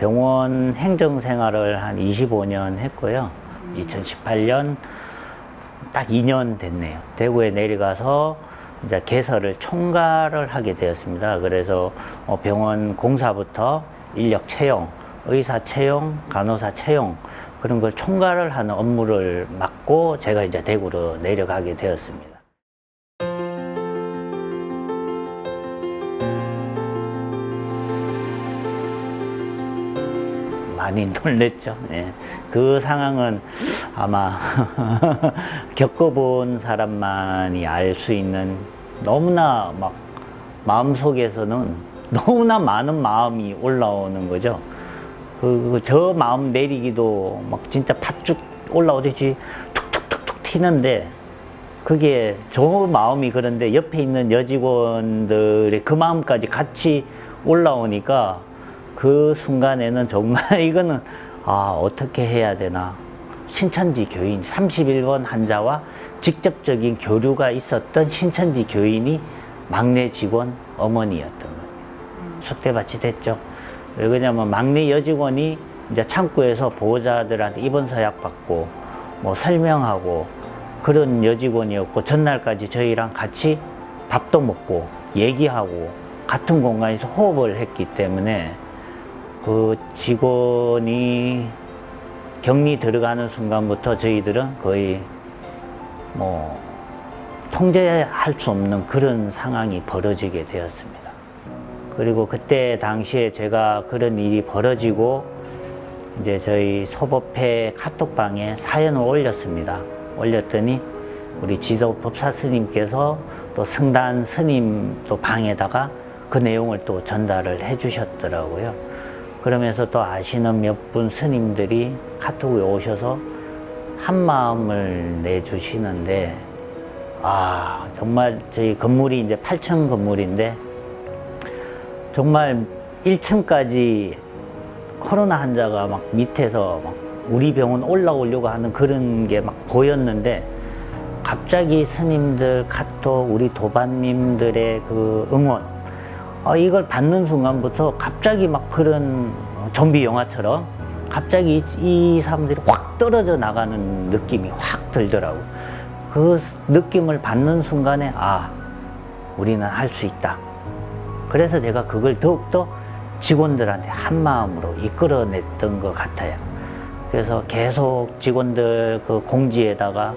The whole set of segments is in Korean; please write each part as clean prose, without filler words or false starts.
병원 행정 생활을 한 25년 했고요. 2018년 딱 2년 됐네요. 대구에 내려가서 이제 개설을 총괄을 하게 되었습니다. 그래서 병원 공사부터 인력 채용, 의사 채용, 간호사 채용 그런 걸 총괄을 하는 업무를 맡고 제가 이제 대구로 내려가게 되었습니다. 많이 놀랬죠. 예. 그 상황은 아마 겪어본 사람만이 알 수 있는 너무나 막 마음속에서는 너무나 많은 마음이 올라오는 거죠. 저 마음 내리기도 막 진짜 팥죽 올라오듯이 툭툭툭툭 튀는데 그게 저 마음이 그런데 옆에 있는 여직원들의 그 마음까지 같이 올라오니까 그 순간에는 정말 이거는 어떻게 해야 되나. 신천지 교인 31번 환자와 직접적인 교류가 있었던 신천지 교인이 막내 직원 어머니였던 거예요. 숙대밭이 됐죠. 왜 그러냐면 막내 여직원이 이제 창구에서 보호자들한테 입원 서약 받고 뭐 설명하고 그런 여직원이었고 전날까지 저희랑 같이 밥도 먹고 얘기하고 같은 공간에서 호흡을 했기 때문에 그 직원이 격리 들어가는 순간부터 저희들은 거의 뭐 통제할 수 없는 그런 상황이 벌어지게 되었습니다. 그리고 그때 당시에 제가 그런 일이 벌어지고 이제 저희 소법회 카톡방에 사연을 올렸습니다. 올렸더니 우리 지도 법사 스님께서 또 승단 스님 또 방에다가 그 내용을 또 전달을 해 주셨더라고요. 그러면서 또 아시는 몇 분 스님들이 카톡에 오셔서 한 마음을 내주시는데 정말 저희 건물이 이제 8층 건물인데 정말 1층까지 코로나 환자가 막 밑에서 막 우리 병원 올라오려고 하는 그런 게 막 보였는데 갑자기 스님들 카톡 우리 도반님들의 그 응원 이걸 받는 순간부터 갑자기 막 그런 좀비 영화처럼 갑자기 이 사람들이 확 떨어져 나가는 느낌이 확 들더라고요. 그 느낌을 받는 순간에 우리는 할 수 있다. 그래서 제가 그걸 더욱더 직원들한테 한 마음으로 이끌어냈던 것 같아요. 그래서 계속 직원들 그 공지에다가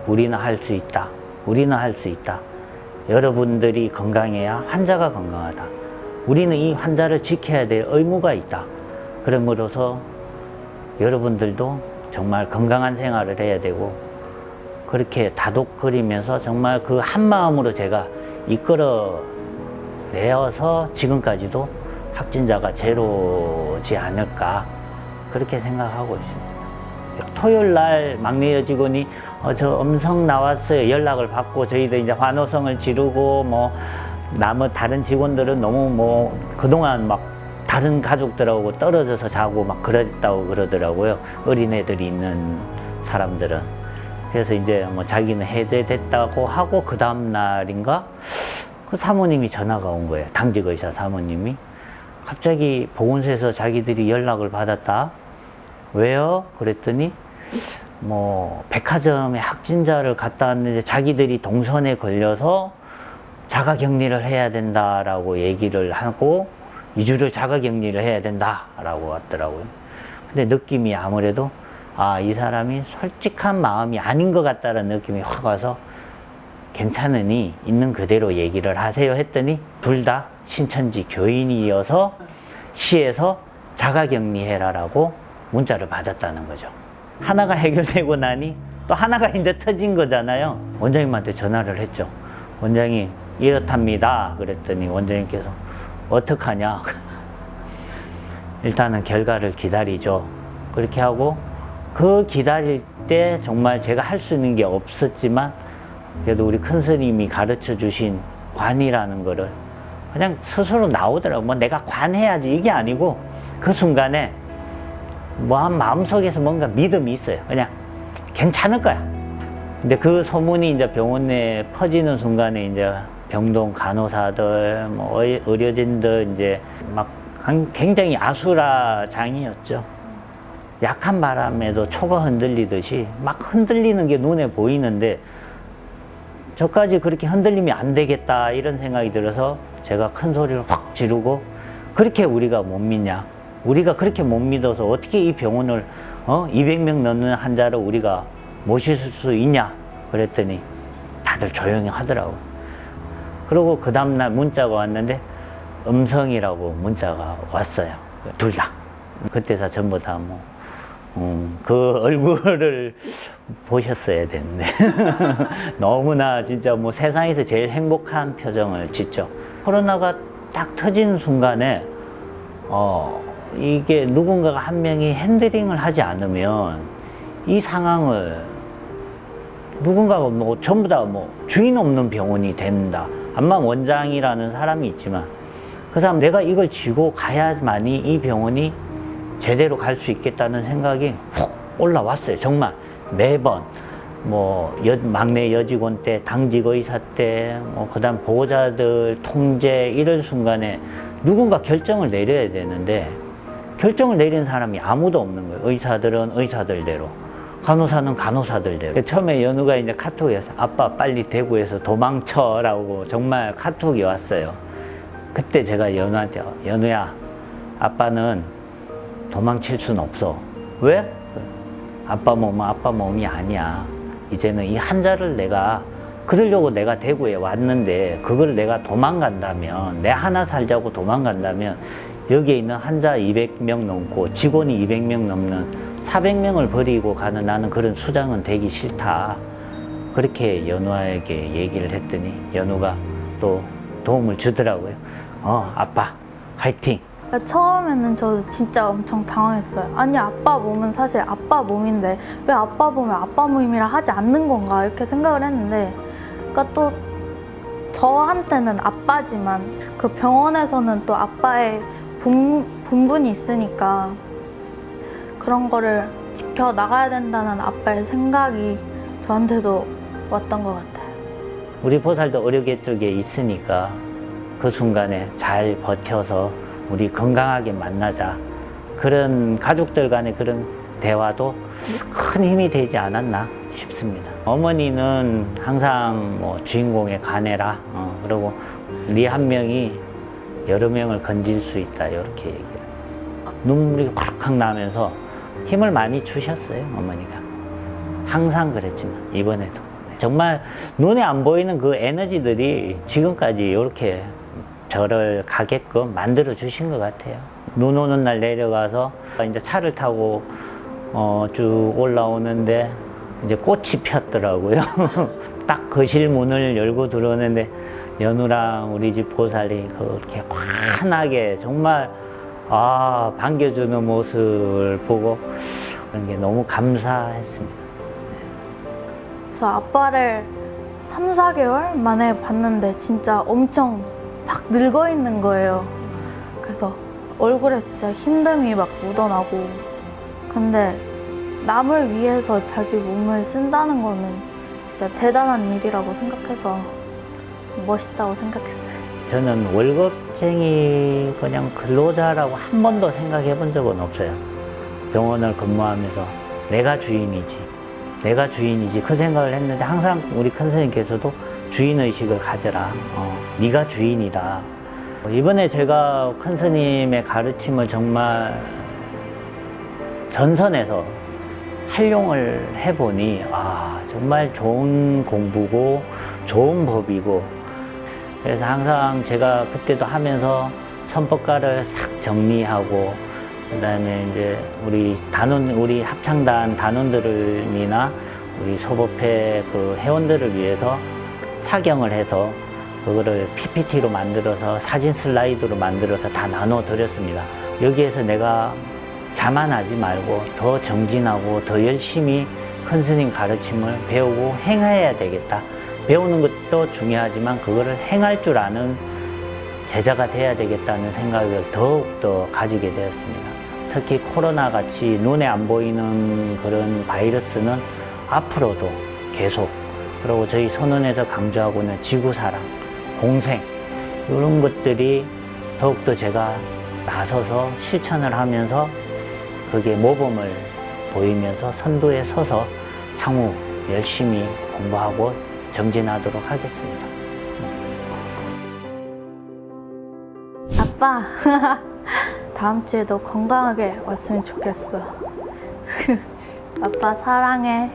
우리는 할 수 있다. 우리는 할 수 있다. 여러분들이 건강해야 환자가 건강하다. 우리는 이 환자를 지켜야 될 의무가 있다. 그러므로서 여러분들도 정말 건강한 생활을 해야 되고 그렇게 다독거리면서 정말 그 한마음으로 제가 이끌어내어서 지금까지도 확진자가 제로지 않을까 그렇게 생각하고 있습니다. 토요일 날 막내 여직원이 저 음성 나왔어요. 연락을 받고 저희도 이제 환호성을 지르고 뭐 다른 직원들은 너무 뭐 그동안 막 다른 가족들하고 떨어져서 자고 막 그랬다고 그러더라고요. 어린애들이 있는 사람들은. 그래서 이제 뭐 자기는 해제됐다고 하고 그 다음 날인가 그 사모님이 전화가 온 거예요. 당직 의사 사모님이 갑자기 보건소에서 자기들이 연락을 받았다. 왜요? 그랬더니 뭐 백화점에 확진자를 갖다 왔는데 자기들이 동선에 걸려서 자가격리를 해야 된다라고 얘기를 하고 2주를 자가격리를 해야 된다라고 왔더라고요. 근데 느낌이 아무래도 이 사람이 솔직한 마음이 아닌 것 같다는 느낌이 확 와서 괜찮으니 있는 그대로 얘기를 하세요 했더니 둘 다 신천지 교인이어서 시에서 자가격리해라라고 문자를 받았다는 거죠. 하나가 해결되고 나니 또 하나가 이제 터진 거잖아요. 원장님한테 전화를 했죠. 원장님 이렇답니다. 그랬더니 원장님께서 어떡하냐. 일단은 결과를 기다리죠. 그렇게 하고 그 기다릴 때 정말 제가 할 수 있는 게 없었지만 그래도 우리 큰 스님이 가르쳐 주신 관이라는 거를 그냥 스스로 나오더라고. 뭐 내가 관해야지 이게 아니고 그 순간에 뭐 마음속에서 뭔가 믿음이 있어요. 그냥 괜찮을 거야. 근데 그 소문이 이제 병원 내에 퍼지는 순간에 이제 병동 간호사들, 뭐 의료진들 이제 막 굉장히 아수라장이었죠. 약한 바람에도 초가 흔들리듯이 막 흔들리는 게 눈에 보이는데 저까지 그렇게 흔들리면 안 되겠다 이런 생각이 들어서 제가 큰 소리를 확 지르고 그렇게 우리가 못 믿냐? 우리가 그렇게 못 믿어서 어떻게 이 병원을 200명 넘는 환자를 우리가 모실 수 있냐? 그랬더니 다들 조용히 하더라고. 그리고 그 다음날 문자가 왔는데 음성이라고 문자가 왔어요. 둘 다. 그때서 전부 다 그 얼굴을 보셨어야 되는데 너무나 진짜 세상에서 제일 행복한 표정을 짓죠. 코로나가 딱 터진 순간에 이게 누군가가 한 명이 핸들링을 하지 않으면 이 상황을 누군가가 전부 다 주인 없는 병원이 된다. 암만 원장이라는 사람이 있지만 그 사람 내가 이걸 쥐고 가야만이 이 병원이 제대로 갈 수 있겠다는 생각이 훅 올라왔어요. 정말 매번 막내 여직원 때, 당직 의사 때, 그다음 보호자들 통제 이런 순간에 누군가 결정을 내려야 되는데 결정을 내린 사람이 아무도 없는 거예요. 의사들은 의사들대로, 간호사는 간호사들대로. 처음에 연우가 이제 카톡이었어요. 아빠 빨리 대구에서 도망쳐라고 정말 카톡이 왔어요. 그때 제가 연우한테 연우야, 아빠는 도망칠 순 없어. 왜? 아빠 몸은 아빠 몸이 아니야. 이제는 이 환자를 그러려고 내가 대구에 왔는데 그걸 내가 도망간다면, 내 하나 살자고 도망간다면 여기에 있는 환자 200명 넘고 직원이 200명 넘는 400명을 버리고 가는 나는 그런 수장은 되기 싫다. 그렇게 연우에게 얘기를 했더니 연우가 또 도움을 주더라고요. 아빠 화이팅. 처음에는 저도 진짜 엄청 당황했어요. 아니, 아빠 몸은 사실 아빠 몸인데 왜 아빠 몸을 아빠 몸이라 하지 않는 건가 이렇게 생각을 했는데, 그러니까 또 저한테는 아빠지만 그 병원에서는 또 아빠의 본분이 있으니까 그런 거를 지켜나가야 된다는 아빠의 생각이 저한테도 왔던 것 같아요. 우리 보살도 의료계 쪽에 있으니까 그 순간에 잘 버텨서 우리 건강하게 만나자. 그런 가족들 간의 그런 대화도 큰 힘이 되지 않았나 싶습니다. 어머니는 항상 주인공에 관해라. 그리고 네 한 명이 여러 명을 건질 수 있다. 이렇게 얘기를. 눈물이 콱콱 나면서 힘을 많이 주셨어요, 어머니가. 항상 그랬지만 이번에도. 정말 눈에 안 보이는 그 에너지들이 지금까지 이렇게 저를 가게끔 만들어 주신 것 같아요. 눈 오는 날 내려가서 이제 차를 타고 쭉 올라오는데 이제 꽃이 폈더라고요. 딱 거실 문을 열고 들어오는데 연우랑 우리 집 보살이 그렇게 환하게 정말 반겨주는 모습을 보고 그런 게 너무 감사했습니다. 그래서 아빠를 3, 4개월 만에 봤는데 진짜 엄청 막 늙어 있는 거예요. 그래서 얼굴에 진짜 힘듦이 막 묻어나고, 근데 남을 위해서 자기 몸을 쓴다는 거는 진짜 대단한 일이라고 생각해서 멋있다고 생각했어요. 저는 월급쟁이 그냥 근로자라고 한 번도 생각해 본 적은 없어요. 병원을 근무하면서 내가 주인이지 그 생각을 했는데 항상 우리 큰 스님께서도 주인의식을 가져라. 네가 주인이다. 이번에 제가 큰 스님의 가르침을 정말 전선에서 활용을 해보니 정말 좋은 공부고 좋은 법이고, 그래서 항상 제가 그때도 하면서 선법가를 싹 정리하고, 그 다음에 이제 우리 합창단 단원들이나 우리 소법회 그 회원들을 위해서 사경을 해서 그거를 PPT로 만들어서 사진 슬라이드로 만들어서 다 나눠 드렸습니다. 여기에서 내가 자만하지 말고 더 정진하고 더 열심히 큰 스님 가르침을 배우고 행해야 되겠다. 배우는 것도 중요하지만 그거를 행할 줄 아는 제자가 돼야 되겠다는 생각을 더욱더 가지게 되었습니다. 특히 코로나 같이 눈에 안 보이는 그런 바이러스는 앞으로도 계속, 그리고 저희 선언에서 강조하고 있는 지구사랑, 공생, 이런 것들이 더욱더 제가 나서서 실천을 하면서 그게 모범을 보이면서 선두에 서서 향후 열심히 공부하고 정진하도록 하겠습니다. 아빠, 다음 주에도 건강하게 왔으면 좋겠어. 아빠 사랑해.